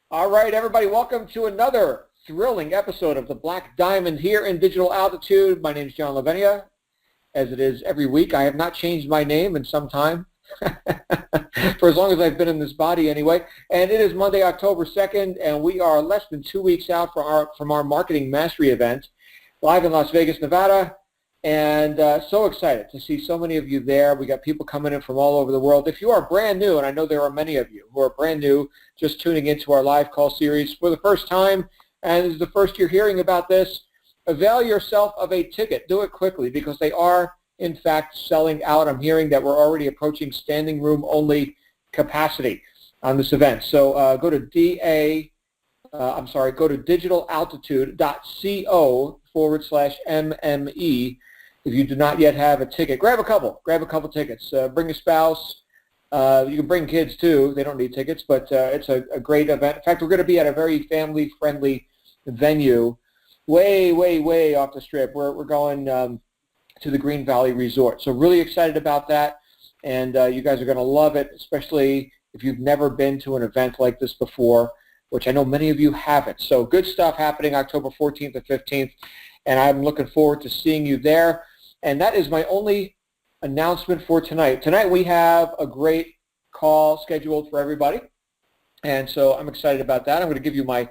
All right, everybody, welcome to another thrilling episode of the Black Diamond here in Digital Altitude. My name is John Lavenia, as it is every week. I have not changed my name in some time, for as long as I've been in this body anyway. And it is Monday, October 2nd, and we are less than 2 weeks out from our Marketing Mastery event, live in Las Vegas, Nevada. And so excited to see so many of you there. We got people coming in from all over the world. If you are brand new, and I know there are many of you who are brand new, just tuning into our live call series for the first time, and this is the first you're hearing about this, avail yourself of a ticket. Do it quickly because they are, in fact, selling out. I'm hearing that we're already approaching standing room only capacity on this event. So go to digitalaltitude.co/MME. If you do not yet have a ticket, grab a couple tickets. Bring a spouse. You can bring kids too. They don't need tickets, but it's a great event. In fact, we're going to be at a very family-friendly venue, way off the strip. We're going to the Green Valley Resort. So really excited about that, and you guys are going to love it, especially if you've never been to an event like this before, which I know many of you haven't. So good stuff happening October 14th and 15th, and I'm looking forward to seeing you there. And that is my only announcement for tonight. Tonight we have a great call scheduled for everybody, and so I'm excited about that. I'm going to give you my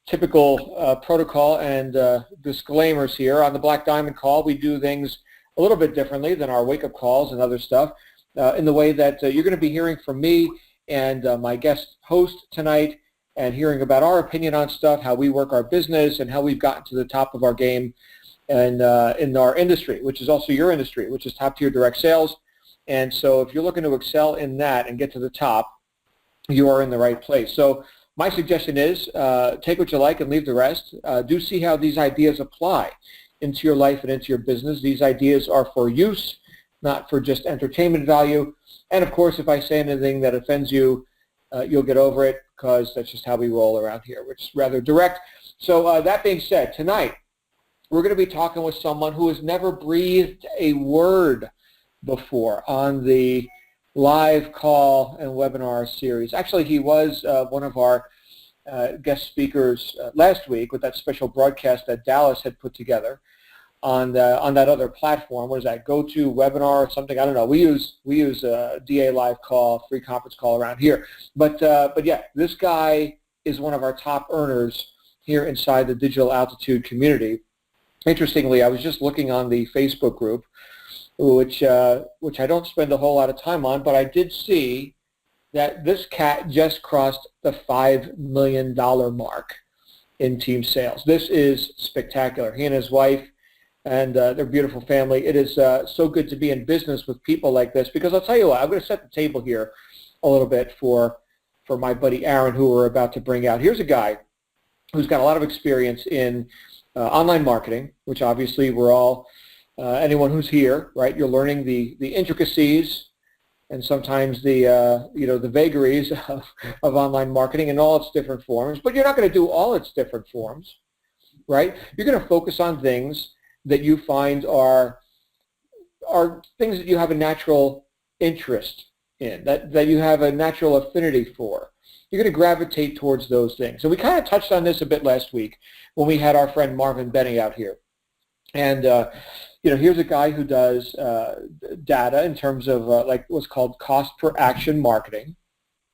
typical protocol and disclaimers here. On the Black Diamond call, we do things a little bit differently than our wake-up calls and other stuff in the way that you're going to be hearing from me and my guest host tonight and hearing about our opinion on stuff, how we work our business, and how we've gotten to the top of our game and in our industry, which is also your industry, which is top-tier direct sales. And so if you're looking to excel in that and get to the top, you are in the right place. So my suggestion is take what you like and leave the rest. Do see how these ideas apply into your life and into your business. These ideas are for use, not for just entertainment value. And of course, if I say anything that offends you, you'll get over it because that's just how we roll around here, which is rather direct. So that being said, tonight, we're going to be talking with someone who has never breathed a word before on the live call and webinar series. Actually, he was one of our guest speakers last week with that special broadcast that Dallas had put together on that other platform. What is that? Go-To webinar or something? I don't know. We use DA live call, free conference call around here. But yeah, this guy is one of our top earners here inside the Digital Altitude community. Interestingly, I was just looking on the Facebook group, which I don't spend a whole lot of time on, but I did see that this cat just crossed the $5 million mark in team sales. This is spectacular. He and his wife and their beautiful family. It is so good to be in business with people like this, because I'll tell you what, I'm going to set the table here a little bit for my buddy Aaron, who we're about to bring out. Here's a guy who's got a lot of experience in online marketing, which obviously we're all, anyone who's here, right? You're learning the intricacies and sometimes the the vagaries of online marketing in all its different forms. But you're not going to do all its different forms, right? You're going to focus on things that you find are things that you have a natural interest in, that you have a natural affinity for. You're going to gravitate towards those things. And we kind of touched on this a bit last week when we had our friend Marvin Benny out here. And, here's a guy who does data in terms of like what's called cost per action marketing,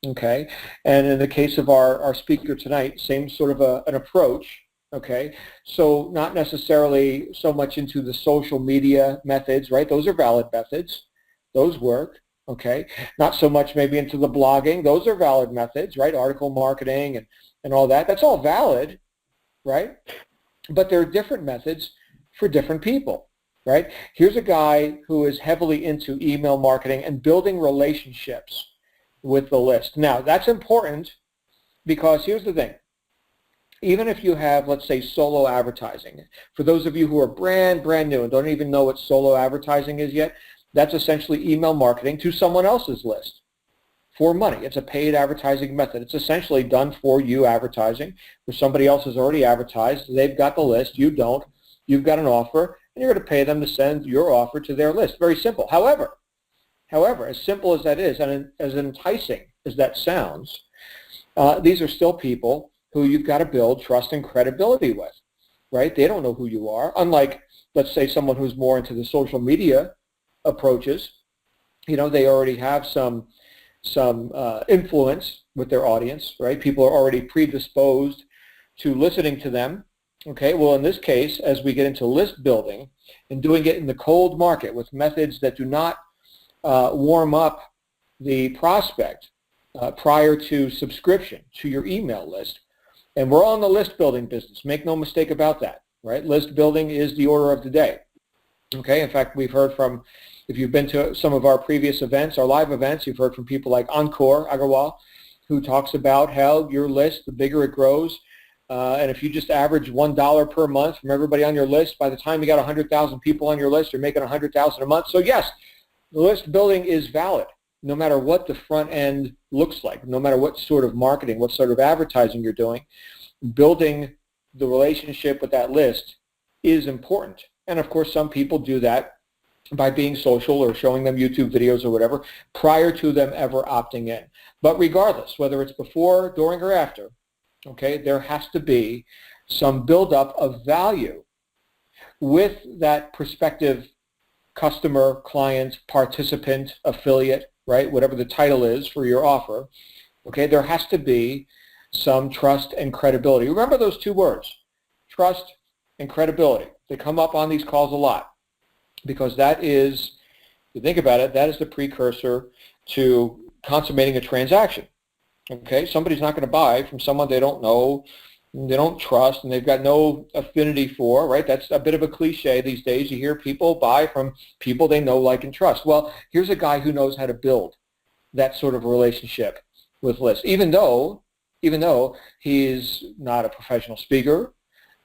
okay? And in the case of our speaker tonight, same sort of an approach, okay? So not necessarily so much into the social media methods, right? Those are valid methods. Those work. Okay, not so much maybe into the blogging. Those are valid methods, right? Article marketing and all that. That's all valid, right? But there are different methods for different people, right? Here's a guy who is heavily into email marketing and building relationships with the list. Now, that's important because here's the thing. Even if you have, let's say, solo advertising, for those of you who are brand new and don't even know what solo advertising is yet, that's essentially email marketing to someone else's list for money. It's a paid advertising method. It's essentially done for you advertising, where somebody else has already advertised. They've got the list. You don't. You've got an offer, and you're going to pay them to send your offer to their list. Very simple. However, as simple as that is, and as enticing as that sounds, these are still people who you've got to build trust and credibility with, right? They don't know who you are. Unlike, let's say, someone who's more into the social media approaches, they already have some influence with their audience, right? People are already predisposed to listening to them. Okay, well, in this case, as we get into list building and doing it in the cold market with methods that do not warm up the prospect prior to subscription to your email list, and we're all in the list building business. Make no mistake about that, right? List building is the order of the day. Okay, in fact, we've heard from, if you've been to some of our previous events, our live events, you've heard from people like Encore Agarwal, who talks about how your list, the bigger it grows, and if you just average $1 per month from everybody on your list, by the time you got 100,000 people on your list, you're making 100,000 a month. So yes, the list building is valid, no matter what the front end looks like, no matter what sort of marketing, what sort of advertising you're doing. Building the relationship with that list is important. And of course, some people do that by being social or showing them YouTube videos or whatever prior to them ever opting in. But regardless, whether it's before, during, or after, okay, there has to be some buildup of value with that prospective customer, client, participant, affiliate, right, whatever the title is for your offer. Okay, there has to be some trust and credibility. Remember those two words, trust and credibility. They come up on these calls a lot because that is, if you think about it, that is the precursor to consummating a transaction. Okay, somebody's not going to buy from someone they don't know, they don't trust, and they've got no affinity for, right? That's a bit of a cliche these days. You hear people buy from people they know, like, and trust. Well, here's a guy who knows how to build that sort of relationship with lists, even though he's not a professional speaker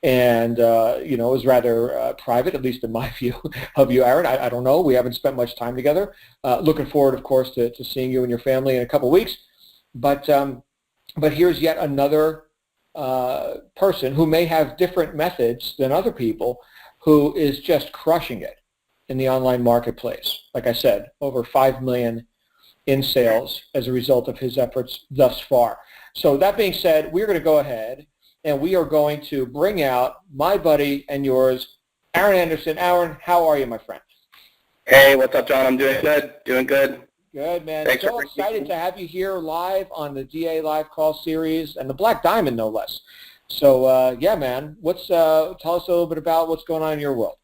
and, is rather private, at least in my view of you, Aaron. I don't know. We haven't spent much time together. Looking forward, of course, to seeing you and your family in a couple of weeks. But here's yet another person who may have different methods than other people who is just crushing it in the online marketplace. Like I said, over 5 million in sales as a result of his efforts thus far. So that being said, we're going to go ahead and we are going to bring out my buddy and yours, Aaron Anderson. Aaron, how are you, my friend? Hey, what's up, John? I'm doing good. Good, man. Thanks so excited to have you here live on the DA Live Call series and the Black Diamond, no less. So, yeah, man, tell us a little bit about what's going on in your world.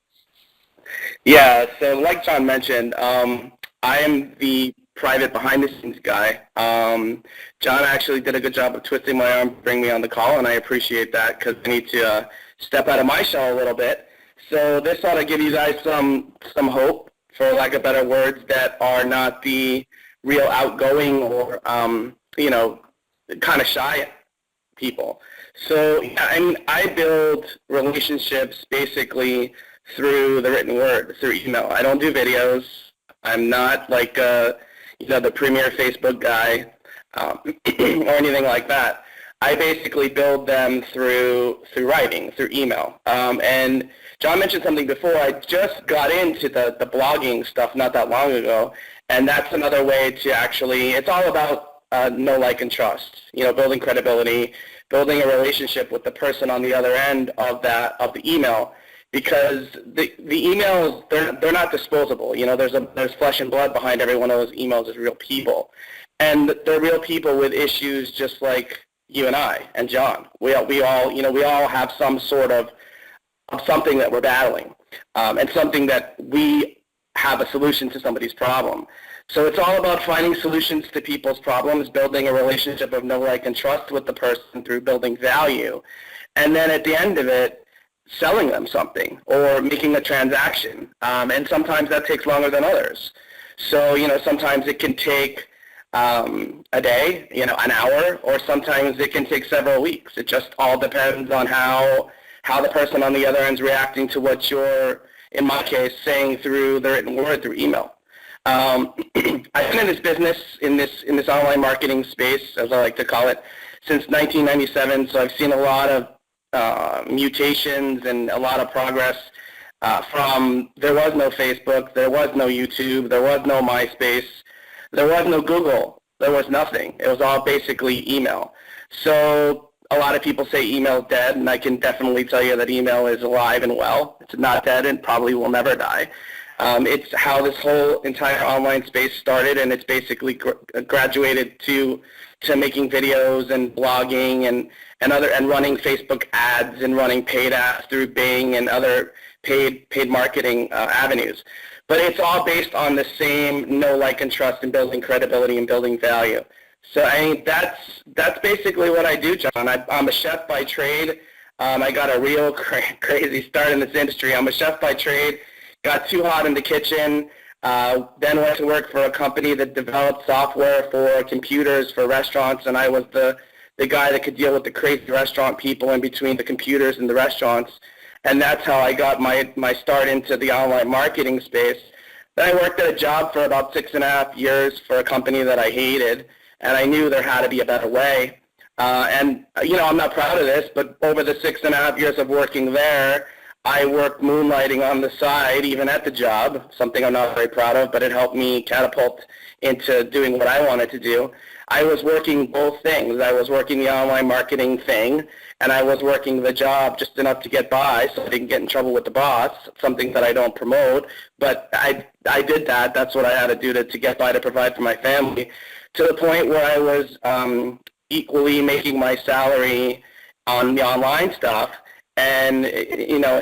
Yeah, so like John mentioned, I am the private behind-the-scenes guy. John actually did a good job of twisting my arm to bring me on the call, and I appreciate that because I need to step out of my shell a little bit. So this ought to give you guys some hope, for lack of better words, that are not the real outgoing or, kind of shy people. So, yeah, I mean, I build relationships basically through the written word, through email. I don't do videos. I'm not like, the premier Facebook guy or anything like that. I basically build them through writing, through email. And John mentioned something before. I just got into the blogging stuff not that long ago, and that's another way to actually, it's all about know, like, and trust, building credibility, building a relationship with the person on the other end of the email, because the emails, they're not disposable. There's flesh and blood behind every one of those emails. Is real people, and they're real people with issues just like you and I and John. We all have some sort of something that we're battling, and something that we have a solution to somebody's problem. So it's all about finding solutions to people's problems, building a relationship of know, like, and trust with the person through building value, and then at the end of it, selling them something or making a transaction. And sometimes that takes longer than others. So, sometimes it can take a day, an hour, or sometimes it can take several weeks. It just all depends on how the person on the other end is reacting to what you're, in my case, saying through the written word, through email. I've been in this business, in this online marketing space, as I like to call it, since 1997. So I've seen a lot of mutations and a lot of progress from there was no Facebook, there was no YouTube, there was no MySpace, there was no Google, there was nothing. It was all basically email. So a lot of people say email is dead, and I can definitely tell you that email is alive and well. It's not dead and probably will never die. It's how this whole entire online space started, and it's basically graduated to making videos and blogging and running Facebook ads and running paid ads through Bing and other paid marketing avenues. But it's all based on the same know, like, and trust, and building credibility and building value. So I mean, that's basically what I do, John. I'm a chef by trade. I got a real crazy start in this industry. I'm a chef by trade. Got too hot in the kitchen. Then went to work for a company that developed software for computers for restaurants, and I was the guy that could deal with the crazy restaurant people in between the computers and the restaurants. And that's how I got my start into the online marketing space. Then I worked at a job for about 6.5 years for a company that I hated, and I knew there had to be a better way. And, you know, I'm not proud of this, but over the 6.5 years of working there, I worked moonlighting on the side, even at the job, something I'm not very proud of, but it helped me catapult into doing what I wanted to do. I was working both things. I was working the online marketing thing, and I was working the job just enough to get by so I didn't get in trouble with the boss, something that I don't promote. But I did that. That's what I had to do to get by, to provide for my family, to the point where I was equally making my salary on the online stuff and, you know,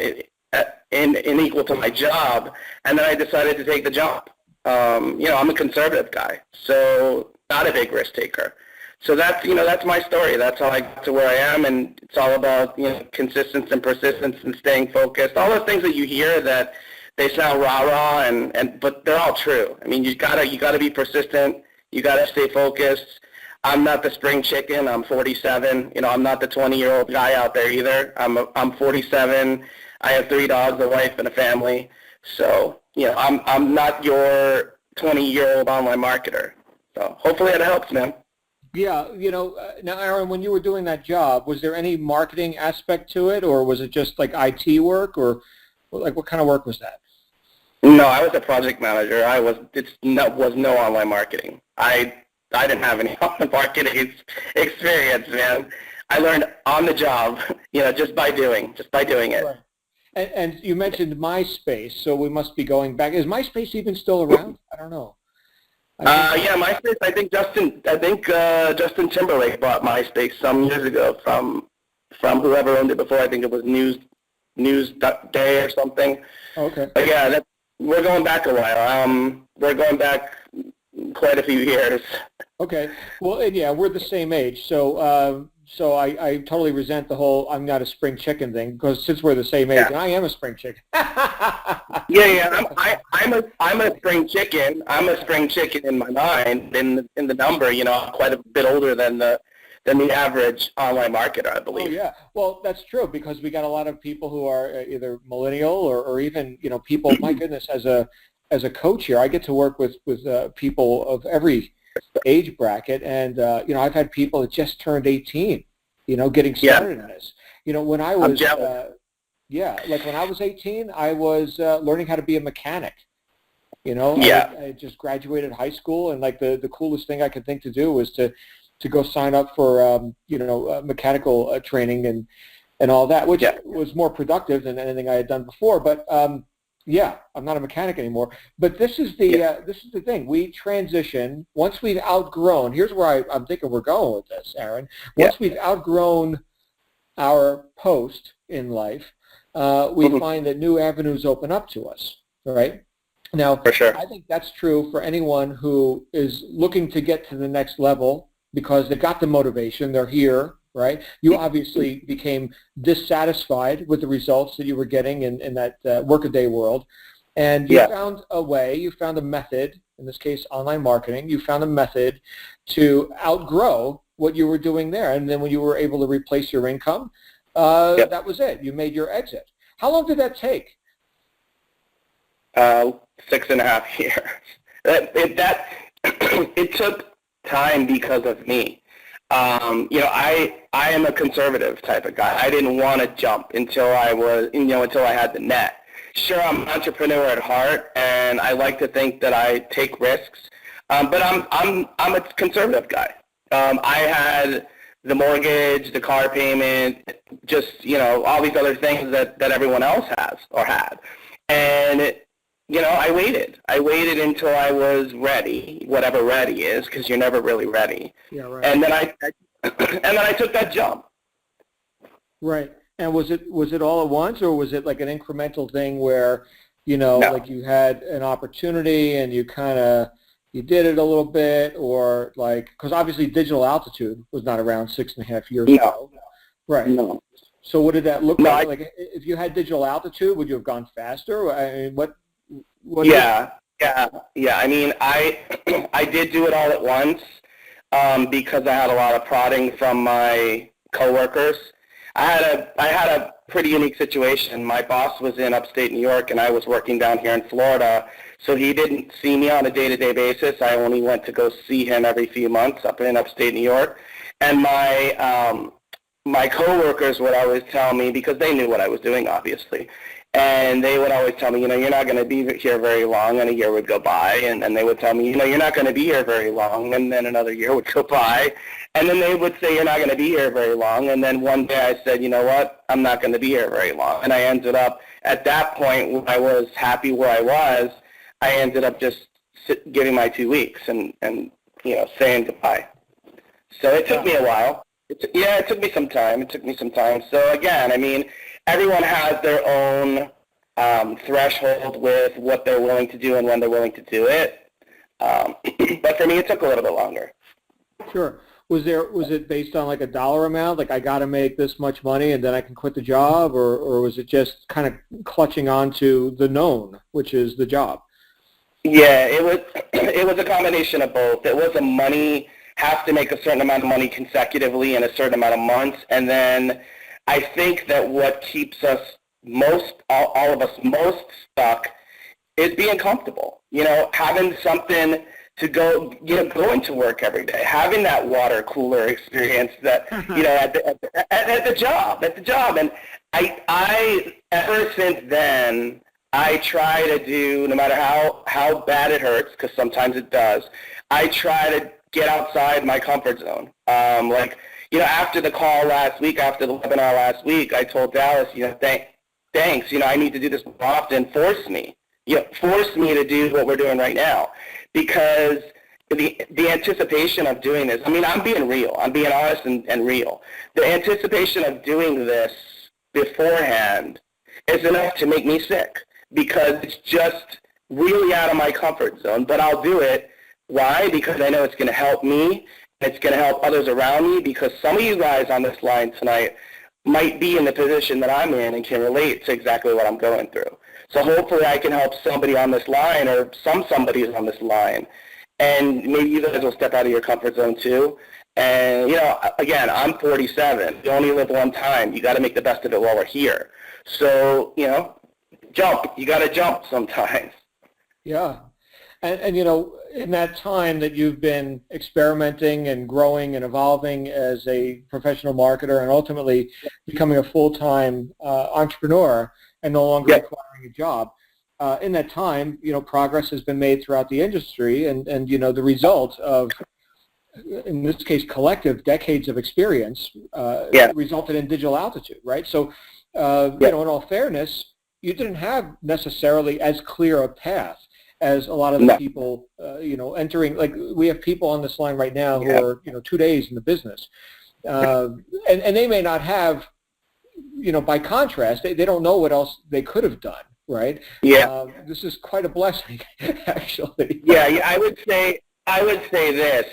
in equal to my job. And then I decided to take the jump. You know, I'm a conservative guy, so not a big risk taker. So that's, you know, that's my story. That's how I got to where I am, and it's all about, you know, consistency and persistence and staying focused. All those things that you hear that they sound rah-rah, but they're all true. I mean, you gotta be persistent. You gotta stay focused. I'm not the spring chicken. I'm 47. You know, I'm not the 20-year-old guy out there either. I'm 47. I have 3 dogs, a wife, and a family. So, you know, I'm not your 20-year-old online marketer. So hopefully that helps, man. Yeah, you know, now, Aaron, when you were doing that job, was there any marketing aspect to it, or was it just like IT work, or like what kind of work was that? No, I was a project manager. Was no online marketing. I didn't have any online marketing experience, man. I learned on the job, you know, just by doing it. Right. And you mentioned MySpace, so we must be going back. Is MySpace even still around? I don't know. Yeah, MySpace. I think Justin Timberlake bought MySpace some years ago from whoever owned it before. I think it was News Day or something. Okay. But yeah, we're going back a while. We're going back quite a few years. Okay. Well, and yeah, we're the same age, so I totally resent the whole "I'm not a spring chicken" thing, because since we're the same age, Yeah. and I am a spring chicken. Yeah. I'm a spring chicken. I'm a spring chicken in my mind. In the number, you know, I'm quite a bit older than the average online marketer, I believe. Oh yeah. Well, that's true, because we got a lot of people who are either millennial or even, you know, people. My goodness, as a coach here, I get to work with people of every age bracket, and you know, I've had people that just turned 18, you know, getting started in this. You know, when I was like when I was 18, I was learning how to be a mechanic. You know, I just graduated high school, and like the coolest thing I could think to do was to go sign up for you know, mechanical training and all that, which was more productive than anything I had done before. But yeah, I'm not a mechanic anymore. But this is the thing. We transition once we've outgrown. Here's where I'm thinking we're going with this, Aaron. Once we've outgrown our post in life, we find that new avenues open up to us. Right? Now, For sure. I think that's true for anyone who is looking to get to the next level, because they've got the motivation. They're here. Right? You obviously became dissatisfied with the results that you were getting in that workaday world, and you found a way, you found a method, in this case online marketing, you found a method to outgrow what you were doing there, and then when you were able to replace your income, that was it. You made your exit. How long did that take? 6.5 years. It took time because of me. You know, I am a conservative type of guy. I didn't want to jump until I had the net. Sure, I'm an entrepreneur at heart, and I like to think that I take risks. But I'm a conservative guy. I had the mortgage, the car payment, just, all these other things that everyone else has or had. And, I waited. I waited until I was ready, whatever ready is, because you're never really ready. Yeah, right. And then I took that jump. Right. And was it all at once, or was it like an incremental thing where, No. like you had an opportunity and you did it a little bit, or like, because obviously digital altitude was not around 6.5 years ago. Right. No. So what did that look No, like? Like, if you had digital altitude, would you have gone faster? I mean, what Yeah. I mean, I did do it all at once because I had a lot of prodding from my coworkers. I had a pretty unique situation. My boss was in upstate New York, and I was working down here in Florida, so he didn't see me on a day-to-day basis. I only went to go see him every few months up in upstate New York. And my coworkers would always tell me, because they knew what I was doing, obviously, and they would always tell me, you're not going to be here very long, and a year would go by, and they would tell me, you're not going to be here very long, and then another year would go by, and then they would say, you're not going to be here very long, and then one day I said, you know what, I'm not going to be here very long, and I ended up, at that point, when I was happy where I was, I ended up just giving my 2 weeks and saying goodbye. So it took me a while. It took me some time. So again, I mean, everyone has their own threshold with what they're willing to do and when they're willing to do it. But for me, it took a little bit longer. Sure. Was it based on like a dollar amount? Like, I got to make this much money and then I can quit the job, or was it just kind of clutching on to the known, which is the job? Yeah, it was a combination of both. It was have to make a certain amount of money consecutively in a certain amount of months, and then I think that what keeps us all of us most stuck is being comfortable. Having something to going to work every day, having that water cooler experience that at the job, and I ever since then, I try to do, no matter how bad it hurts, because sometimes it does, I try to get outside my comfort zone. After the call last week, after the webinar last week, I told Dallas, thanks, I need to do this more often. Force me to do what we're doing right now, because the anticipation of doing this, I mean, I'm being real. I'm being honest and real. The anticipation of doing this beforehand is enough to make me sick, because it's just really out of my comfort zone. But I'll do it. Why? Because I know it's going to help me. It's going to help others around me, because some of you guys on this line tonight might be in the position that I'm in and can relate to exactly what I'm going through. So hopefully I can help somebody on this line, or somebody is on this line. And maybe you guys will step out of your comfort zone too. And, again, I'm 47. You only live one time. You got to make the best of it while we're here. So, jump. You got to jump sometimes. Yeah. And in that time that you've been experimenting and growing and evolving as a professional marketer and ultimately becoming a full-time entrepreneur and no longer requiring a job, in that time, progress has been made throughout the industry, and the result of, in this case, collective decades of experience resulted in digital altitude, right? So, in all fairness, you didn't have necessarily as clear a path as a lot of the people, entering. Like, we have people on this line right now who are, 2 days in the business, and they may not have, by contrast, they don't know what else they could have done, right? Yeah. This is quite a blessing, actually. Yeah, I would say this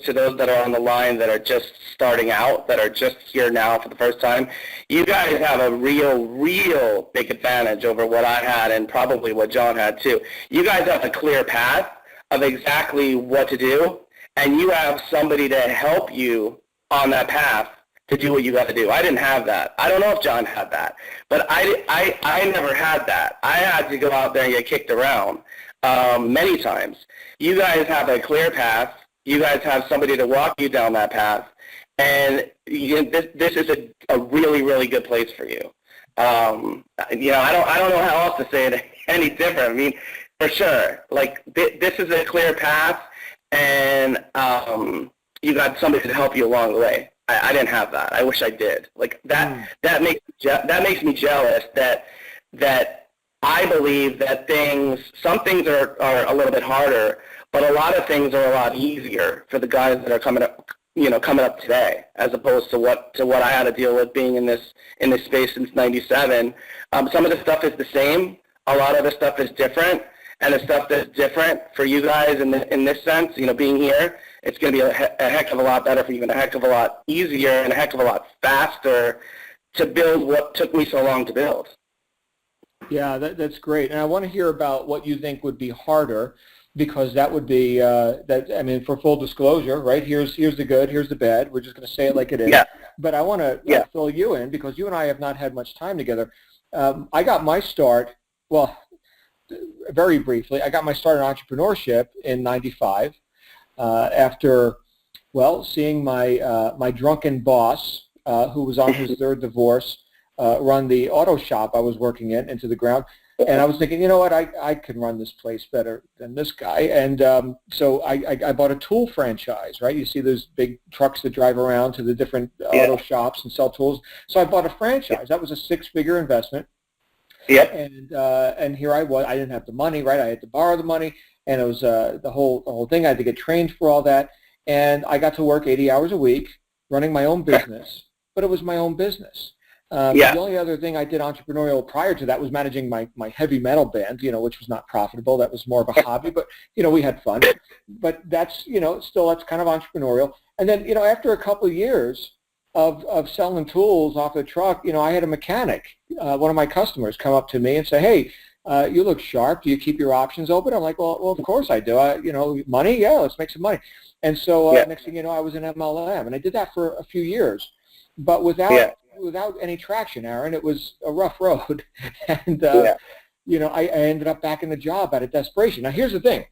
to those that are on the line that are just starting out, that are just here now for the first time. You guys have a real big advantage over what I had, and probably what John had too. You guys have a clear path of exactly what to do, and you have somebody to help you on that path to do what you got to do. I didn't have that. I don't know if John had that, but I never had that. I had to go out there and get kicked around many times. You guys have a clear path. You guys have somebody to walk you down that path, and this is a really good place for you. I don't know how else to say it any different. I mean, for sure, like this is a clear path, and you got somebody to help you along the way. I didn't have that. I wish I did. Like that makes me jealous that I believe that some things are a little bit harder, but a lot of things are a lot easier for the guys that are coming up today, as opposed to what I had to deal with being in this space since '97. Some of the stuff is the same. A lot of the stuff is different, and the stuff that's different for you guys in this sense, being here, it's going to be a heck of a lot better for you, and a heck of a lot easier, and a heck of a lot faster to build what took me so long to build. Yeah, that's great. And I want to hear about what you think would be harder, because that would be, for full disclosure, right? Here's the good, here's the bad. We're just going to say it like it is. Yeah. But I want to fill you in, because you and I have not had much time together. I got my start, well, very briefly, I got my start in entrepreneurship in '95 after, seeing my drunken boss, who was on his third divorce, run the auto shop I was working in into the ground. And I was thinking, you know what, I can run this place better than this guy. And so I bought a tool franchise, right? You see those big trucks that drive around to the different auto shops and sell tools. So I bought a franchise. That was a six-figure investment. Yeah. And here I was. I didn't have the money, right? I had to borrow the money. And it was the whole thing. I had to get trained for all that. And I got to work 80 hours a week running my own business. But it was my own business. The only other thing I did entrepreneurial prior to that was managing my heavy metal band, which was not profitable. That was more of a hobby, but, we had fun. But that's, still that's kind of entrepreneurial. And then, after a couple of years of selling tools off the truck, I had a mechanic, one of my customers, come up to me and say, hey, you look sharp. Do you keep your options open? I'm like, well, of course I do. Money? Yeah, let's make some money. And so next thing you know, I was in MLM. And I did that for a few years, but without any traction, Aaron. It was a rough road. And, I ended up back in the job out of desperation. Now, here's the thing.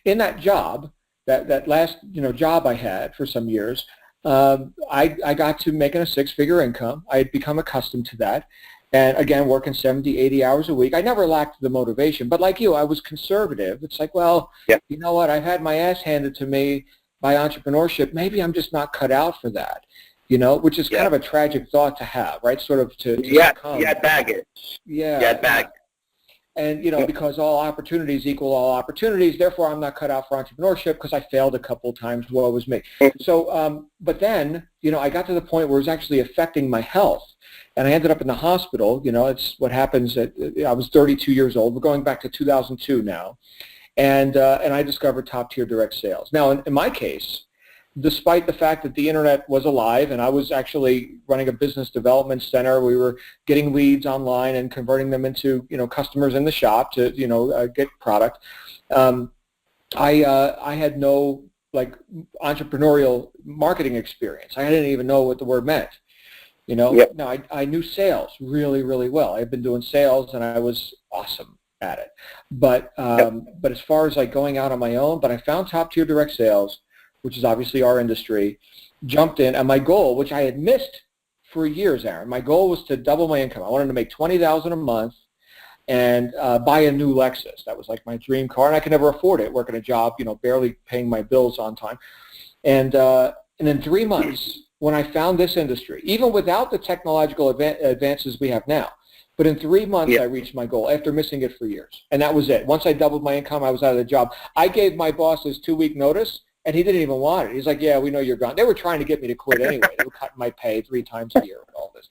In that job, that last, job I had for some years, I got to making a six-figure income. I had become accustomed to that. And again, working 70, 80 hours a week. I never lacked the motivation, but like you, I was conservative. It's like, well, you know what? I've had my ass handed to me by entrepreneurship. Maybe I'm just not cut out for that. Which is kind of a tragic thought to have, right? Sort of to succumb. You had baggage. Yeah. You had baggage. And, because all opportunities equal all opportunities, therefore I'm not cut out for entrepreneurship because I failed a couple of times. Woe was me. So, but then, I got to the point where it was actually affecting my health. And I ended up in the hospital. It's what happens I was 32 years old. We're going back to 2002 now. And I discovered top-tier direct sales. Now, in my case, despite the fact that the internet was alive and I was actually running a business development center, we were getting leads online and converting them into, customers in the shop to, get product. I had no entrepreneurial marketing experience. I didn't even know what the word meant. Now I knew sales really, really well. I've been doing sales and I was awesome at it. But as far as going out on my own, but I found top-tier direct sales, which is obviously our industry, jumped in, and my goal, which I had missed for years, Aaron, my goal was to double my income. I wanted to make $20,000 a month and buy a new Lexus. That was like my dream car, and I could never afford it, working a job, barely paying my bills on time. And in 3 months, when I found this industry, even without the technological advances we have now, but in 3 months, I reached my goal after missing it for years. And that was it. Once I doubled my income, I was out of the job. I gave my boss his 2-week notice, and he didn't even want it. He's like, yeah, we know you're gone. They were trying to get me to quit anyway. They were cutting my pay 3 times a year and all this.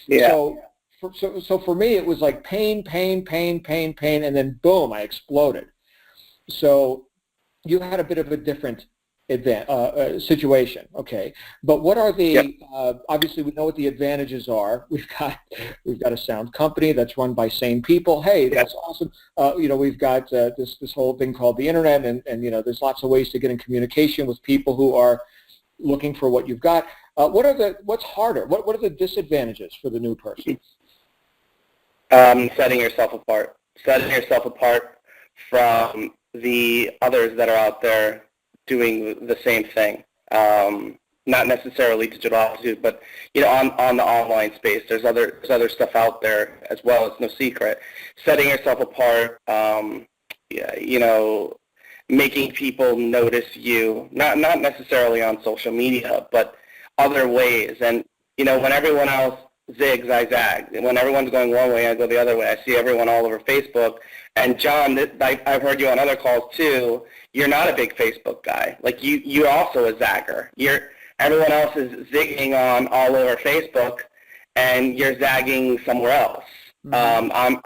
Yeah. So for me, it was like pain, and then boom, I exploded. So you had a bit of a different situation, okay? But what are the? Obviously, we know what the advantages are. We've got a sound company that's run by sane people. Hey, that's awesome. We've got this whole thing called the internet, and there's lots of ways to get in communication with people who are looking for what you've got. What's harder? What are the disadvantages for the new person? Setting yourself apart. Setting yourself apart from the others that are out there doing the same thing. Not necessarily digital altitude, but on the online space, there's other stuff out there as well. It's no secret. Setting yourself apart, making people notice you, not necessarily on social media, but other ways. And, when everyone else zigs, I zag. And when everyone's going one way, I go the other way. I see everyone all over Facebook. And John, I've heard you on other calls too. You're not a big Facebook guy. Like you're also a zagger. Everyone else is zigging on all over Facebook, and you're zagging somewhere else. Mm-hmm.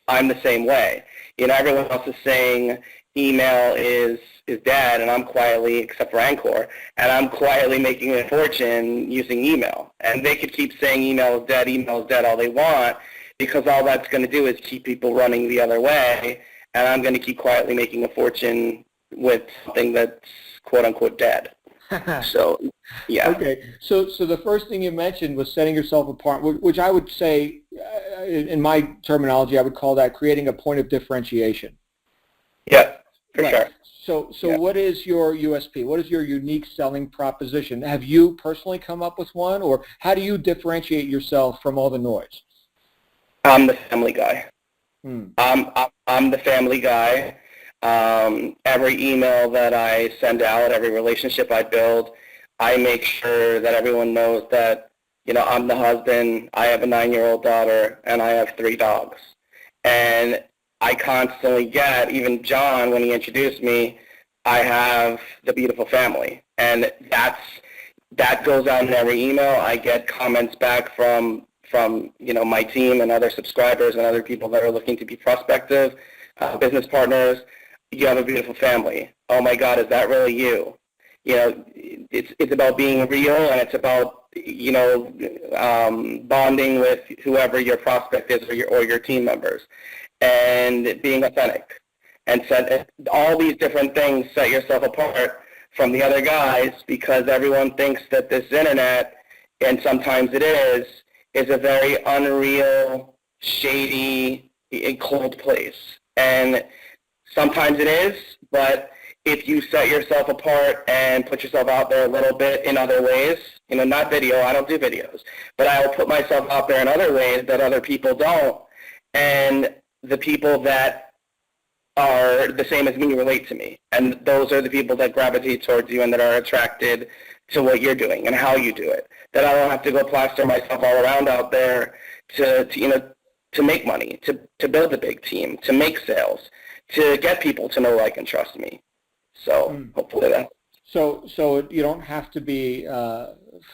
I'm the same way. Everyone else is saying email is dead, and I'm quietly, except for Anchor, and I'm quietly making a fortune using email. And they could keep saying email is dead all they want, because all that's going to do is keep people running the other way, and I'm going to keep quietly making a fortune with something that's quote-unquote dead. So, yeah. Okay. So the first thing you mentioned was setting yourself apart, which I would say, in my terminology, I would call that creating a point of differentiation. Yeah, for right. Sure. So what is your USP? What is your unique selling proposition? Have you personally come up with one, or how do you differentiate yourself from all the noise? I'm the family guy. I'm the family guy. Every email that I send out, every relationship I build, I make sure that everyone knows that, I'm the husband, I have a 9-year-old daughter, and I have 3 dogs. And I constantly get, even John, when he introduced me, I have the beautiful family. And that goes out in every email. I get comments back from my team and other subscribers and other people that are looking to be prospective business partners. You have a beautiful family. Oh my God, is that really you? It's about being real, and it's about bonding with whoever your prospect is or your team members, and being authentic, and set all these different things. Set yourself apart from the other guys, because everyone thinks that this internet, and sometimes it is a very unreal, shady, cold place. And sometimes it is, but if you set yourself apart and put yourself out there a little bit in other ways, not video, I don't do videos, but I will put myself out there in other ways that other people don't, and the people that are the same as me relate to me. And those are the people that gravitate towards you and that are attracted to what you're doing and how you do it. That I don't have to go plaster myself all around out there to make money, to build a big team, to make sales, to get people to know, like, and trust me. So hopefully that. So you don't have to be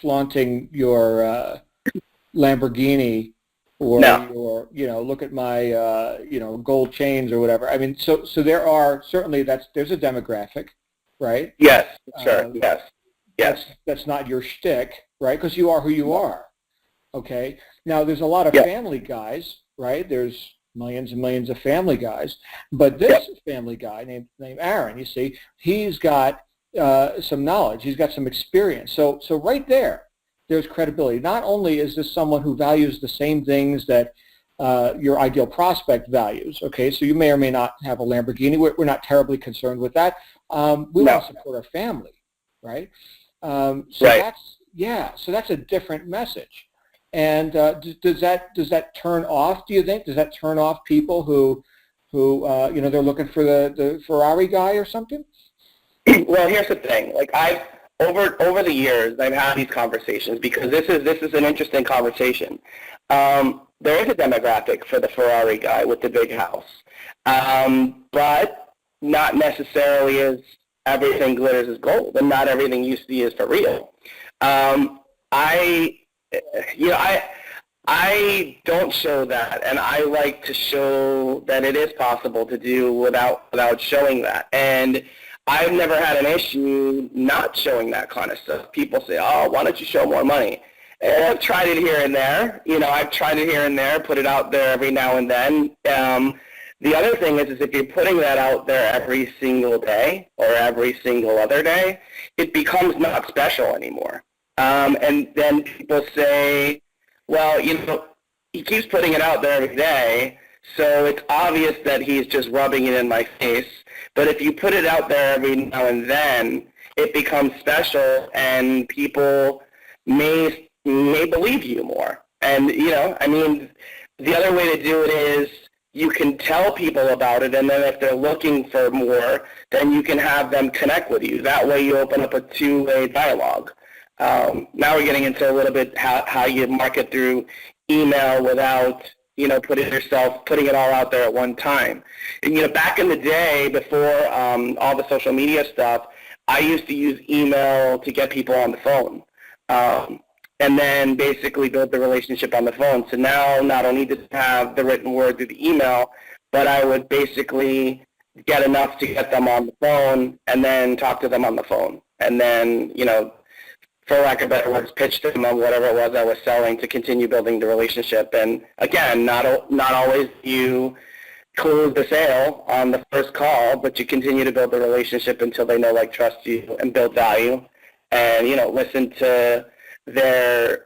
flaunting your Lamborghini or your, look at my, gold chains or whatever. I mean, so there are certainly there's a demographic, right? Yes, sure. Yes. That's not your shtick, right? Because you are who you are. Okay. Now there's a lot of family guys, right? There's millions and millions of family guys, but this family guy named Aaron, you see, he's got some knowledge, he's got some experience. So right there's credibility. Not only is this someone who values the same things that your ideal prospect values, okay, so you may or may not have a Lamborghini. We're not terribly concerned with that. We want to support our family, right? So that's a different message. And does that turn off, do you think? Does that turn off people who they're looking for the Ferrari guy or something? Well, here's the thing. Like, over the years, I've had these conversations, because this is an interesting conversation. There is a demographic for the Ferrari guy with the big house, but not necessarily as everything glitters is gold, and not everything you see is for real. I don't show that, and I like to show that it is possible to do without showing that. And I've never had an issue not showing that kind of stuff. People say, oh, why don't you show more money? And I've tried it here and there. Put it out there every now and then. The other thing is if you're putting that out there every single day or every single other day, it becomes not special anymore. And then people say, well, he keeps putting it out there every day, so it's obvious that he's just rubbing it in my face. But if you put it out there every now and then, it becomes special, and people may believe you more. And, the other way to do it is you can tell people about it, and then if they're looking for more, then you can have them connect with you. That way you open up a two-way dialogue. Now we're getting into a little bit how you market through email without, putting it all out there at one time. And, back in the day before all the social media stuff, I used to use email to get people on the phone. And then basically build the relationship on the phone. So now not only to have the written word through the email, but I would basically get enough to get them on the phone and then talk to them on the phone. And then, for lack of better words, pitch to them on whatever it was I was selling to continue building the relationship. And again, not always you close the sale on the first call, but you continue to build the relationship until they know, like, trust you and build value and, listen to their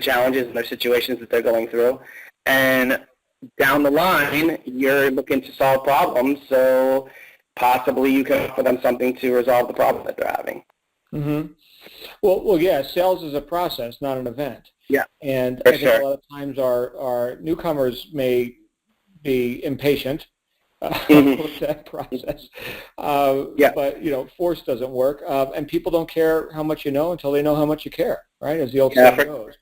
challenges and their situations that they're going through. And down the line, you're looking to solve problems, so possibly you can offer them something to resolve the problem that they're having. Mm-hmm. Well, yeah, sales is a process, not an event. Yeah, and I think sure. A lot of times our newcomers may be impatient with that process. But, force doesn't work. And people don't care how much you know until they know how much you care, right, as the old saying goes.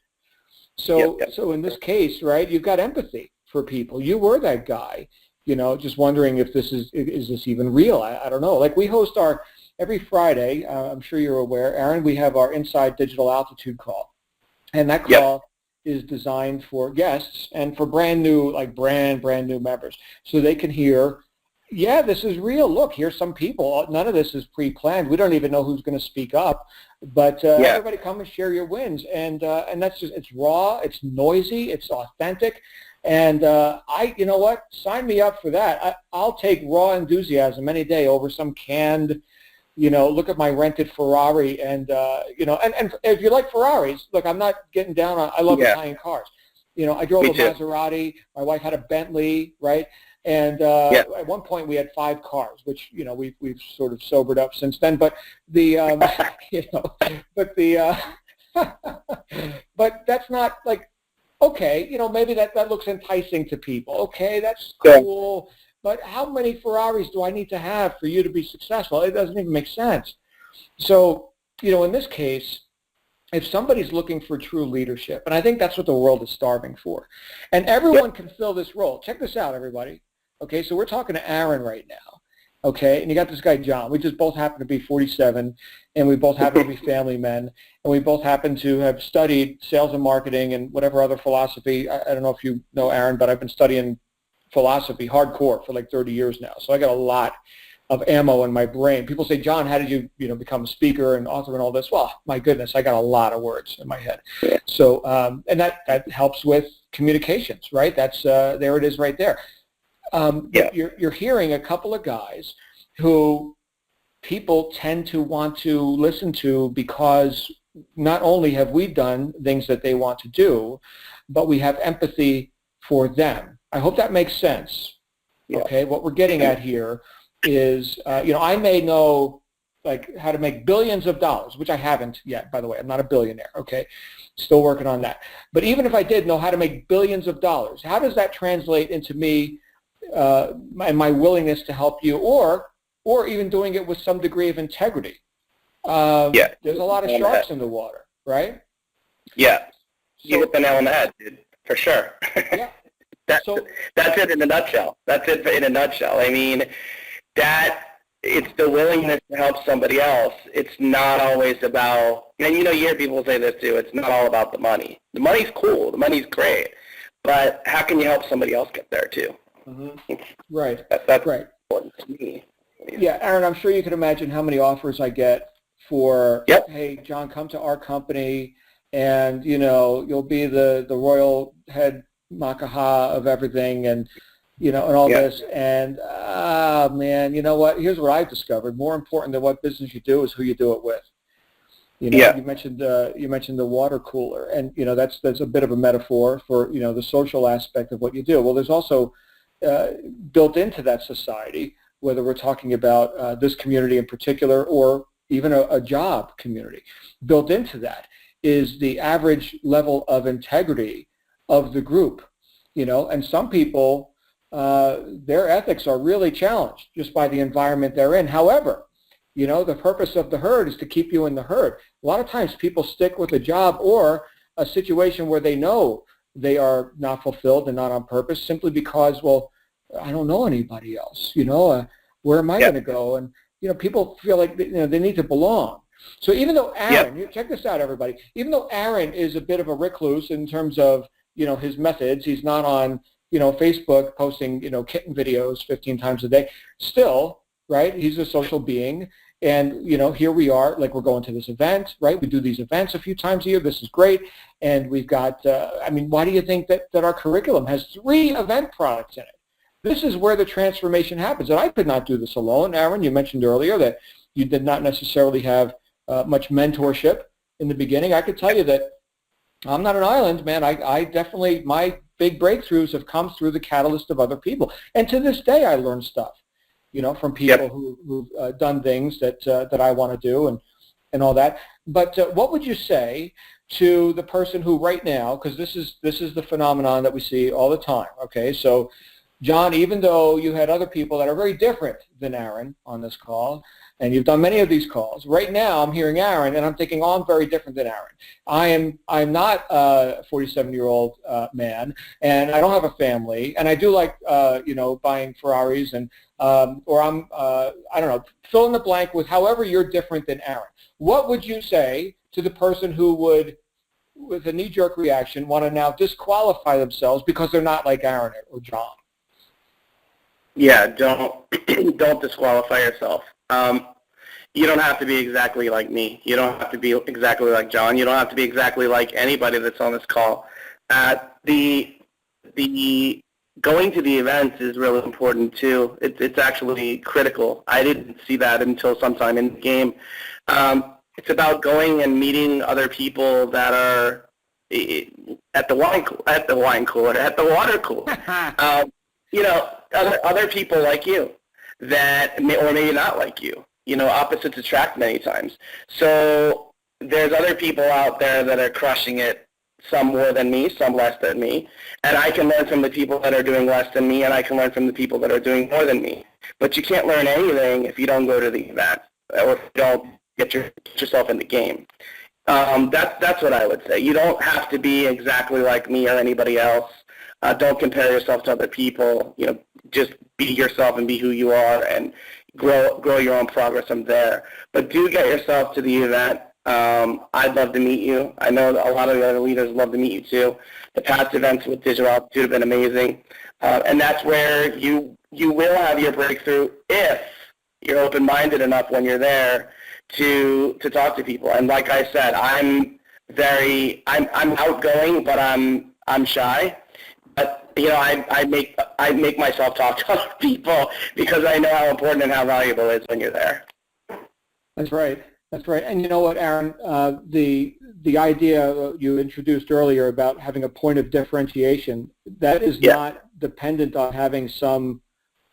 So in this case, right, you've got empathy for people. You were that guy, just wondering if is this even real? I don't know. Like, we host every Friday, I'm sure you're aware, Aaron, we have our Inside Digital Altitude call. And that call is designed for guests and for brand new members, so they can hear, this is real. Look, here's some people. None of this is pre-planned. We don't even know who's going to speak up, but everybody come and share your wins. And that's just, it's raw, it's noisy, it's authentic. And you know what? Sign me up for that. I'll take raw enthusiasm any day over some canned, look at my rented Ferrari, and and if you like Ferraris, look, I'm not getting down on. I love Italian cars. I drove a Maserati. My wife had a Bentley, right? And at one point we had 5 cars, which we've sort of sobered up since then. But the but that's not like, okay, maybe that looks enticing to people. Okay, that's cool. But how many Ferraris do I need to have for you to be successful? It doesn't even make sense. So, in this case, if somebody's looking for true leadership, and I think that's what the world is starving for, and everyone can fill this role. Check this out, everybody. Okay, so we're talking to Aaron right now. Okay, and you got this guy, John. We just both happen to be 47, and we both happen to be family men, and we both happen to have studied sales and marketing and whatever other philosophy. I don't know if you know Aaron, but I've been studying philosophy hardcore for like 30 years now. So I got a lot of ammo in my brain. People say, John, how did you, become a speaker and author and all this? Well, my goodness, I got a lot of words in my head. So, and that helps with communications, right? That's, there it is right there. You're hearing a couple of guys who people tend to want to listen to because not only have we done things that they want to do, but we have empathy for them. I hope that makes sense. Okay, what we're getting at here is, I may know like how to make billions of dollars, which I haven't yet, by the way. I'm not a billionaire, okay? Still working on that. But even if I did know how to make billions of dollars, how does that translate into me and my willingness to help you, or even doing it with some degree of integrity? There's a lot of sharks in the water, right? Yeah. You hit the nail on the head, dude, for sure. That's it in a nutshell. That's it in a nutshell. I mean, it's the willingness to help somebody else. It's not always about, and you hear people say this too, it's not all about the money. The money's cool. The money's great. But how can you help somebody else get there too? Mm-hmm. Right. That's right. important to me. Yeah, Aaron, I'm sure you can imagine how many offers I get for, hey, John, come to our company and, you'll be the royal head Makaha of everything, and and all this, and man, you know what? Here's what I've discovered: more important than what business you do is who you do it with. You mentioned the water cooler, and that's a bit of a metaphor for the social aspect of what you do. Well, there's also built into that society, whether we're talking about this community in particular or even a job community, built into that is the average level of integrity of the group, and some people, their ethics are really challenged just by the environment they're in. However, The purpose of the herd is to keep you in the herd. A lot of times people stick with a job or a situation where they know they are not fulfilled and not on purpose simply because, well, I don't know anybody else, where am I going to go? And, people feel like, they need to belong. So even though Aaron, check this out, everybody, even though Aaron is a bit of a recluse in terms of, his methods, he's not on, Facebook posting, kitten videos 15 times a day, still, right, he's a social being. And, here we are, like we're going to this event, right? We do these events a few times a year. This is great. And we've got, why do you think that our curriculum has 3 event products in it? This is where the transformation happens. And I could not do this alone. Aaron, you mentioned earlier that you did not necessarily have much mentorship in the beginning. I could tell you that I'm not an island, man. I definitely, my big breakthroughs have come through the catalyst of other people. And to this day, I learn stuff, from people who've done things that I want to do and all that. But what would you say to the person who right now, because this is the phenomenon that we see all the time, okay? So, John, even though you had other people that are very different than Aaron on this call, and you've done many of these calls, right now I'm hearing Aaron, and I'm thinking, I'm very different than Aaron. I'm not a 47-year-old man, and I don't have a family, and I do like, buying Ferraris, and or I'm, I don't know, fill in the blank with however you're different than Aaron. What would you say to the person who would, with a knee-jerk reaction, want to now disqualify themselves because they're not like Aaron or John? Yeah, don't disqualify yourself. You don't have to be exactly like me. You don't have to be exactly like John. You don't have to be exactly like anybody that's on this call. The going to the events is really important too. It's actually critical. I didn't see that until sometime in the game. It's about going and meeting other people that are at the water cooler. Other people like you that or maybe not like you. Opposites attract many times. So there's other people out there that are crushing it, some more than me, some less than me, and I can learn from the people that are doing less than me, and I can learn from the people that are doing more than me. But you can't learn anything if you don't go to the event or if you don't get yourself in the game. That's what I would say. You don't have to be exactly like me or anybody else. Don't compare yourself to other people. Just be yourself and be who you are, and grow your own progress from there. But do get yourself to the event. I'd love to meet you. I know a lot of the other leaders love to meet you too. The past events with Digital Altitude have been amazing, and that's where you will have your breakthrough if you're open-minded enough when you're there to talk to people. And like I said, I'm outgoing, but I'm shy. But I make myself talk to other people because I know how important and how valuable it is when you're there. That's right. That's right. And you know what, Aaron, the idea you introduced earlier about having a point of differentiation, that is not dependent on having some,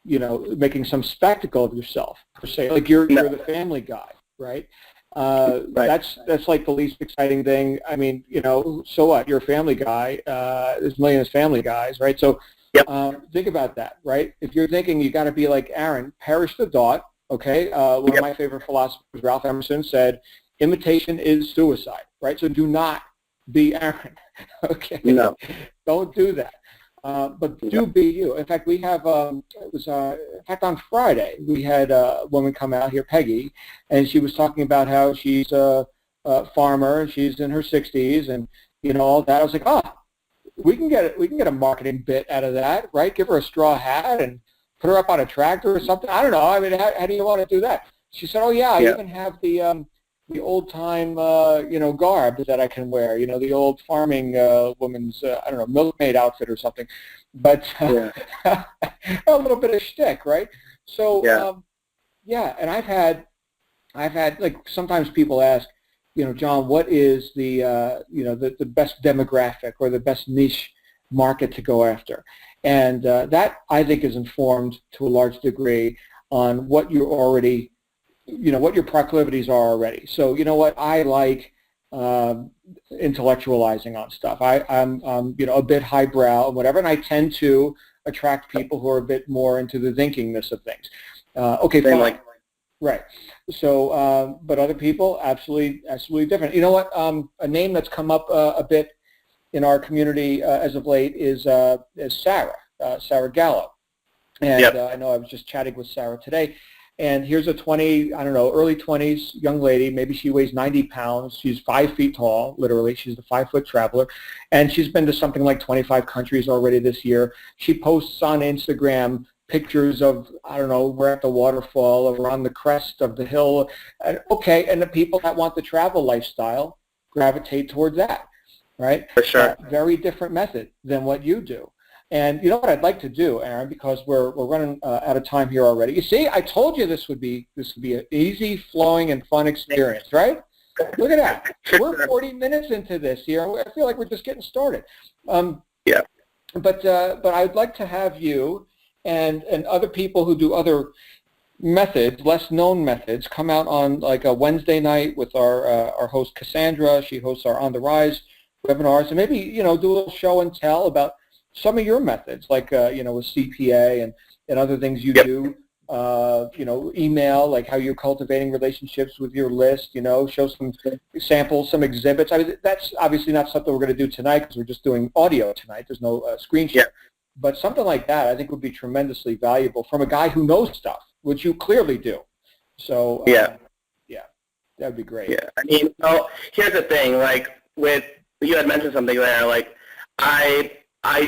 making some spectacle of yourself per se. Like you're the family guy, right? Right. That's like the least exciting thing. I mean, so what? You're a family guy. There's millions of family guys, right? So think about that, right? If you're thinking you got to be like Aaron, perish the thought. Okay. One of my favorite philosophers, Ralph Emerson, said, "Imitation is suicide." Right. So do not be Aaron. Okay. No. Don't do that. But do be you. In fact, we have, on Friday, we had a woman come out here, Peggy, and she was talking about how she's a farmer, she's in her 60s, and, all that. I was like, we can get a marketing bit out of that, right? Give her a straw hat and put her up on a tractor or something. I don't know. I mean, how do you want to do that? She said, I even have the old-time, garb that I can wear, the old farming woman's, I don't know, milkmaid outfit or something, but a little bit of shtick, right? So, and I've had, like, sometimes people ask, John, what is the best demographic or the best niche market to go after? And that, I think, is informed to a large degree on what you're already what your proclivities are already. So what, I like intellectualizing on stuff. I'm a bit highbrow and whatever, and I tend to attract people who are a bit more into the thinkingness of things. Okay, fine. Right. So, but other people, absolutely different. You know what? A name that's come up a bit in our community as of late is Sarah, Sarah Gallo. And Yep. I know I was just chatting with Sarah today. And here's a 20, I don't know, early 20s young lady. Maybe she weighs 90 pounds. She's 5 feet tall, literally. She's a 5-foot traveler. And she's been to something like 25 countries already this year. She posts on Instagram pictures of, I don't know, we're at the waterfall or we're on the crest of the hill. And, okay, and the people that want the travel lifestyle gravitate towards that, right? For sure. Very different method than what you do. And you know what I'd like to do, Aaron, because we're running out of time here already. You see, I told you this would be an easy, flowing, and fun experience, right? Look at that. We're 40 minutes into this here. I feel like we're just getting started. Yeah. But I'd like to have you and other people who do other methods, less known methods, come out on like a Wednesday night with our host Cassandra. She hosts our On the Rise webinars, and maybe do a little show and tell about some of your methods, like with CPA and other things you do. Email, like how you're cultivating relationships with your list. Show some samples, some exhibits. I mean, that's obviously not something we're going to do tonight because we're just doing audio tonight. There's no screen share. Yeah. But something like that, I think, would be tremendously valuable from a guy who knows stuff, which you clearly do. So yeah, that would be great. Yeah. I mean, here's the thing. Like you had mentioned something there. Like I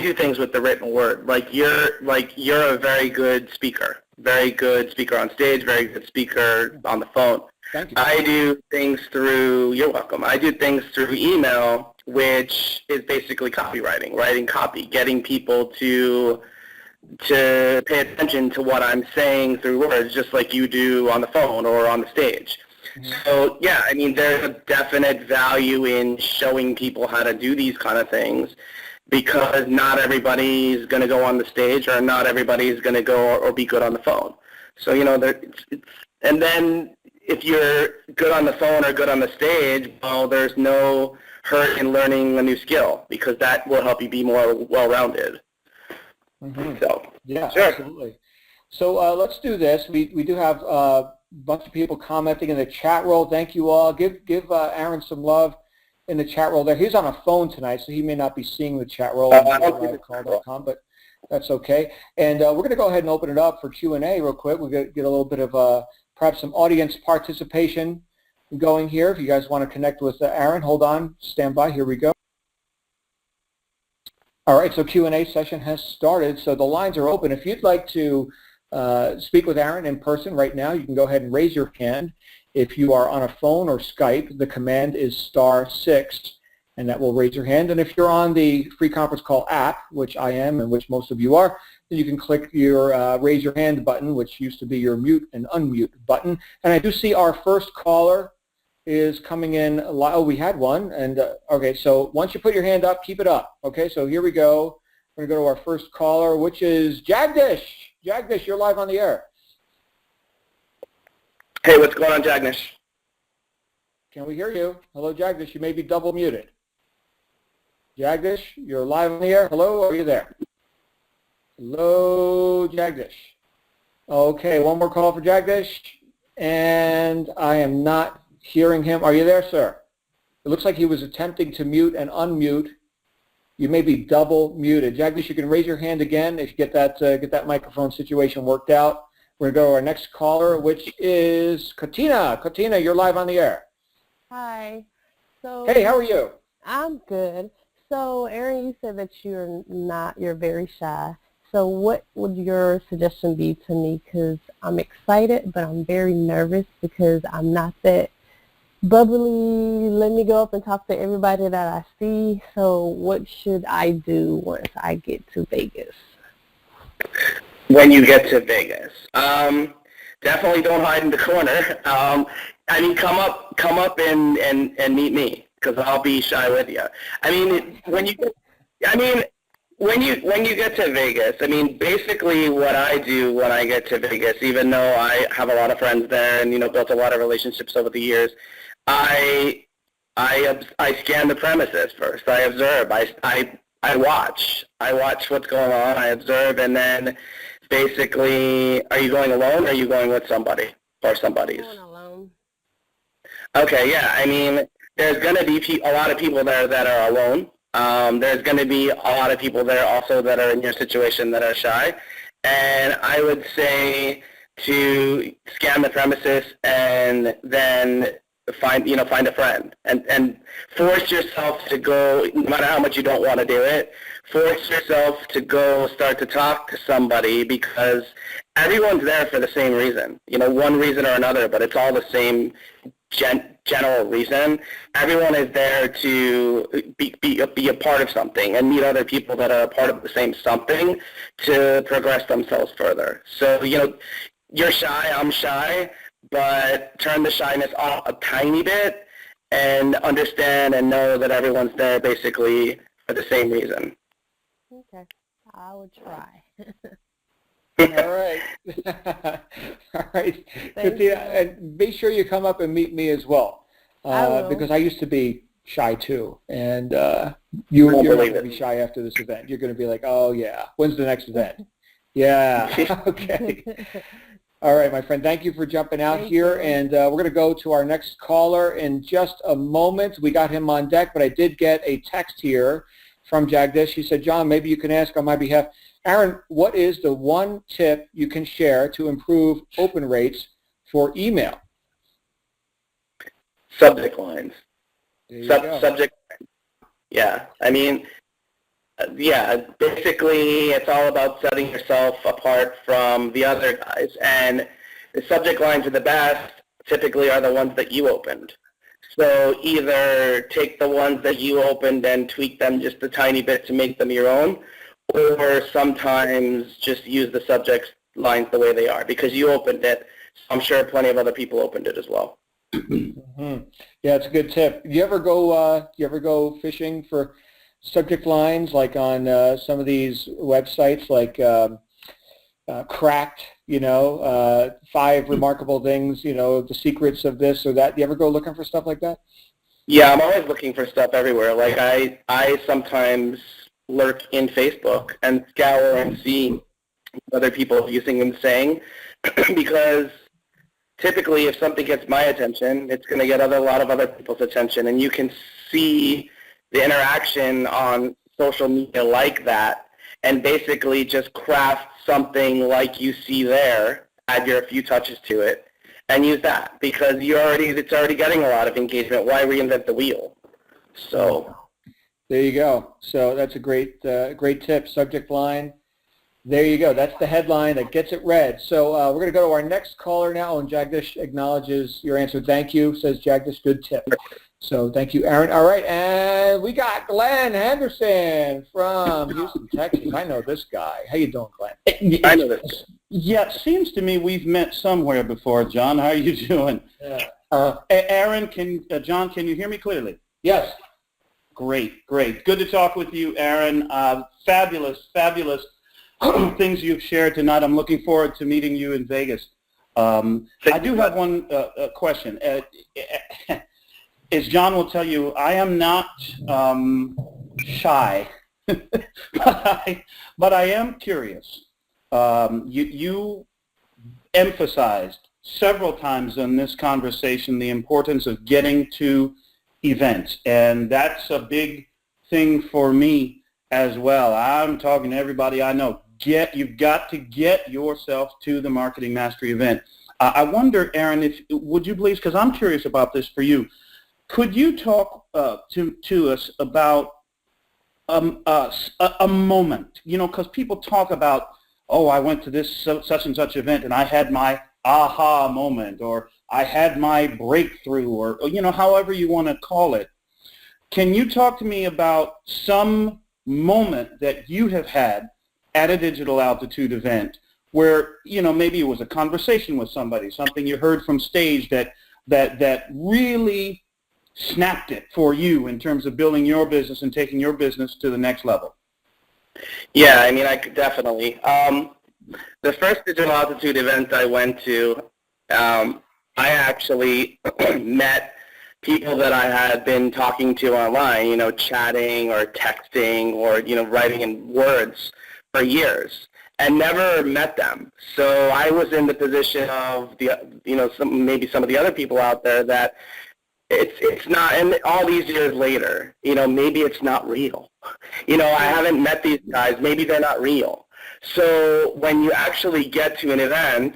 do things with the written word. You're a very good speaker on stage, very good speaker on the phone. Thank you. I do things you're welcome. I do things through email, which is basically copywriting, writing copy, getting people to pay attention to what I'm saying through words, just like you do on the phone or on the stage. Mm-hmm. So yeah, I mean, there's a definite value in showing people how to do these kind of things, because not everybody's going to go on the stage, or not everybody's going to go or be good on the phone. So, and then if you're good on the phone or good on the stage, well, there's no hurt in learning a new skill, because that will help you be more well-rounded. Mm-hmm. So, yeah, sure. Absolutely. So let's do this. We do have a bunch of people commenting in the chat roll. Thank you all. Give Aaron some love in the chat roll there. He's on a phone tonight, so he may not be seeing the chat roll on livecall.com, but that's okay. And we're going to go ahead and open it up for Q&A real quick. We'll get a little bit of perhaps some audience participation going here. If you guys want to connect with Aaron, hold on, stand by. Here we go. All right, so Q&A session has started. So the lines are open. If you'd like to speak with Aaron in person right now, you can go ahead and raise your hand. If you are on a phone or Skype, the command is *6, and that will raise your hand. And if you're on the free conference call app, which I am and which most of you are, then you can click your raise your hand button, which used to be your mute and unmute button. And I do see our first caller is coming in. Oh, we had one. And okay, so once you put your hand up, keep it up. Okay, so here we go. We're going to go to our first caller, which is Jagdish. Jagdish, you're live on the air. Hey, what's going on, Jagdish? Can we hear you? Hello, Jagdish. You may be double muted. Jagdish, you're live on the air. Hello, are you there? Hello, Jagdish. Okay, one more call for Jagdish, and I am not hearing him. Are you there, sir? It looks like he was attempting to mute and unmute. You may be double muted. Jagdish, you can raise your hand again if you get that microphone situation worked out. We're going to go to our next caller, which is Katina. Katina, you're live on the air. Hi. So hey, how are you? I'm good. So Aaron, you said that you're very shy. So what would your suggestion be to me? Because I'm excited, but I'm very nervous because I'm not that bubbly. Let me go up and talk to everybody that I see. So what should I do once I get to Vegas? When you get to Vegas, definitely don't hide in the corner. I mean, come up and meet me, because I'll be shy with you. I mean, when you get to Vegas, I mean, basically what I do when I get to Vegas, even though I have a lot of friends there and built a lot of relationships over the years, I scan the premises first. I observe. I watch. I watch what's going on. I observe, and then basically, are you going alone or are you going with somebody? or somebody's? Going alone. Okay, yeah. I mean, there's going to be a lot of people there that are alone. There's going to be a lot of people there also that are in your situation that are shy. And I would say to scan the premises and then find a friend and force yourself to go, no matter how much you don't want to do it, force yourself to go start to talk to somebody, because everyone's there for the same reason, one reason or another, but it's all the same general reason. Everyone is there to be a part of something and meet other people that are a part of the same something to progress themselves further. So, you're shy, I'm shy, but turn the shyness off a tiny bit and understand and know that everyone's there basically for the same reason. Okay, I will try. All right. All right. Christina, and be sure you come up and meet me as well, because I used to be shy too, and you're not going to be shy after this event. You're going to be like, oh yeah, when's the next event? Yeah. Okay. All right, my friend. Thank you for jumping out here, and we're going to go to our next caller in just a moment. We got him on deck, but I did get a text here from Jagdish. He said, John, maybe you can ask on my behalf. Aaron, what is the one tip you can share to improve open rates for email? Subject lines. There you go. Subject. Yeah. I mean, basically it's all about setting yourself apart from the other guys. And the subject lines are the best, typically are the ones that you opened. So either take the ones that you opened and tweak them just a tiny bit to make them your own, or sometimes just use the subject lines the way they are, because you opened it. I'm sure plenty of other people opened it as well. Mm-hmm. Yeah, it's a good tip. You ever go fishing for subject lines, like on some of these websites, like Cracked, 5 remarkable things, the secrets of this or that? You ever go looking for stuff like that? Yeah, I'm always looking for stuff everywhere. Like I sometimes lurk in Facebook and scour and see what other people using and saying, because typically if something gets my attention, it's going to get a lot of other people's attention, and you can see the interaction on social media like that, and basically just craft something like you see there, add your few touches to it, and use that, because it's already getting a lot of engagement. Why reinvent the wheel? So there you go. So that's a great tip. Subject line. There you go. That's the headline that gets it read. So we're going to go to our next caller now, and Jagdish acknowledges your answer. Thank you, says Jagdish. Good tip. So thank you, Aaron. All right, and we got Glenn Henderson from Houston, Texas. I know this guy. How you doing, Glenn? I know this. Yeah, it seems to me we've met somewhere before, John. How are you doing? Yeah. Aaron, John, can you hear me clearly? Yes. Great. Good to talk with you, Aaron. Fabulous things you've shared tonight. I'm looking forward to meeting you in Vegas. I do have one question. As John will tell you, I am not shy, but I am curious. You emphasized several times in this conversation the importance of getting to events, and that's a big thing for me as well. I'm talking to everybody I know. You've got to get yourself to the Marketing Mastery event. I wonder, Aaron, would you please, because I'm curious about this for you, could you talk to us about a moment, because people talk about, oh, I went to this such and such event and I had my aha moment, or I had my breakthrough, or however you want to call it. Can you talk to me about some moment that you have had at a Digital Altitude event where, maybe it was a conversation with somebody, something you heard from stage that really snapped it for you in terms of building your business and taking your business to the next level? Yeah, I mean, I could definitely. The first Digital Altitude event I went to, I actually met people that I had been talking to online, chatting or texting or, writing in words for years. and never met them. So I was in the position of maybe some of the other people out there that it's not, and all these years later, maybe it's not real. I haven't met these guys. Maybe they're not real. So when you actually get to an event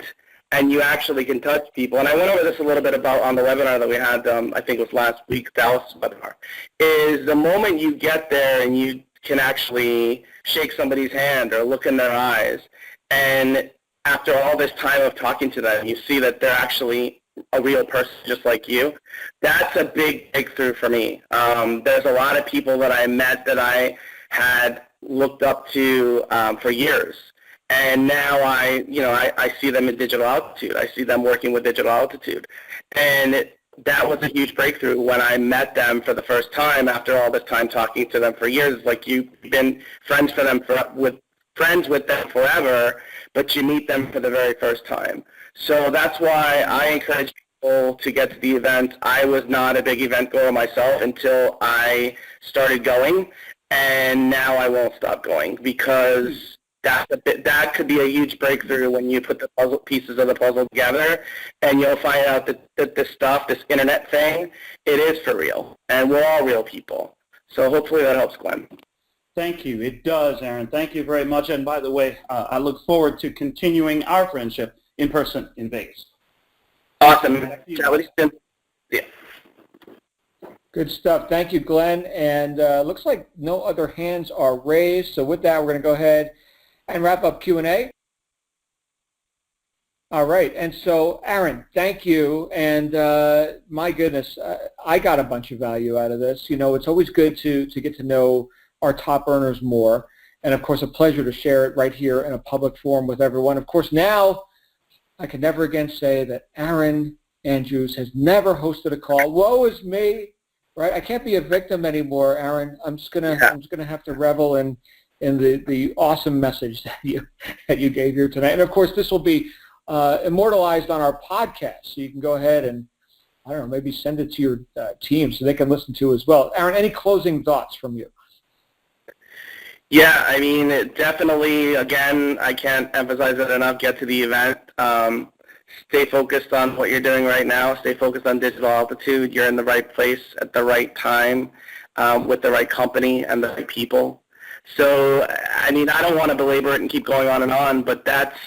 and you actually can touch people, and I went over this a little bit about on the webinar that we had, I think it was last week, Dallas webinar, is the moment you get there and you can actually shake somebody's hand or look in their eyes, and after all this time of talking to them, you see that they're actually a real person just like you, that's a big breakthrough for me. There's a lot of people that I met that I had looked up to for years, and now I see them in Digital Altitude. I see them working with Digital Altitude, and that was a huge breakthrough when I met them for the first time after all this time talking to them for years. Like, you've been friends with them forever, but you meet them for the very first time. So that's why I encourage people to get to the event. I was not a big event goer myself until I started going, and now I won't stop going, because that could be a huge breakthrough when you put the puzzle pieces of the puzzle together, and you'll find out that this stuff, this internet thing, it is for real, and we're all real people. So hopefully that helps, Glenn. Thank you. It does, Aaron. Thank you very much. And by the way, I look forward to continuing our friendship in person in Vegas. Awesome. Chat with you soon. Yeah. Good stuff. Thank you, Glenn. And looks like no other hands are raised. So with that, we're going to go ahead and wrap up Q&A. All right. And so, Aaron, thank you. And my goodness, I got a bunch of value out of this. It's always good to get to know our top earners more. And, of course, a pleasure to share it right here in a public forum with everyone. Of course, now I can never again say that Aaron Andrews has never hosted a call. Woe is me, right? I can't be a victim anymore, Aaron. I'm just gonna have to revel in the awesome message that you gave here tonight. And of course, this will be immortalized on our podcast, so you can go ahead and, I don't know, maybe send it to your team so they can listen to as well. Aaron, any closing thoughts from you? Yeah, I mean, definitely, again, I can't emphasize it enough, get to the event. Stay focused on what you're doing right now. Stay focused on Digital Altitude. You're in the right place at the right time with the right company and the right people. So, I mean, I don't want to belabor it and keep going on, but that's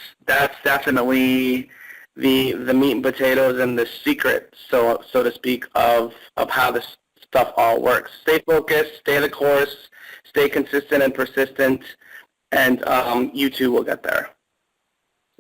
definitely the meat and potatoes and the secret, so to speak, of how this stuff all works. Stay focused, stay the course, stay consistent and persistent, and you too will get there.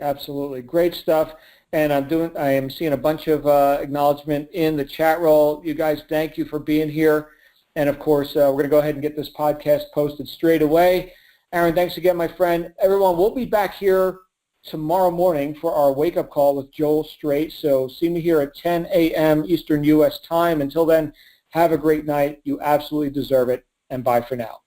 Absolutely. Great stuff. And I am seeing a bunch of acknowledgement in the chat roll. You guys, thank you for being here. And of course, we're going to go ahead and get this podcast posted straight away. Aaron, thanks again, my friend. Everyone, we'll be back here tomorrow morning for our wake-up call with Joel Straight. So see me here at 10 a.m. Eastern U.S. time. Until then, have a great night. You absolutely deserve it. And bye for now.